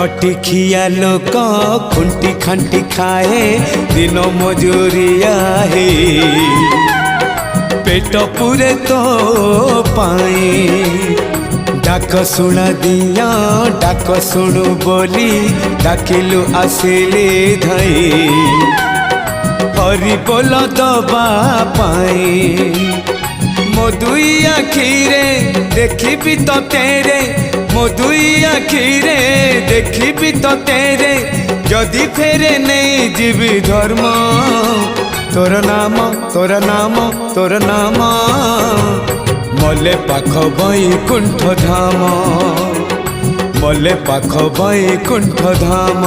खटी खिया लोक खुंटी खांटी खाए दिन मजूरिया है पेट पूरे तो पाए डाक शुणा दिया डाक शुणु बोली डाकिलु आसिले धाई हरि बोल दबा पाए मो दुई आखिरे देखी तो तेरे मो दुई आखिरे देखी तो तेरे जदि फेरे नहीं जीवी धर्म तोर नाम तोर नाम तोर नाम मले पाख बैकुंठ धाम मले पाख बैकुंठ धाम।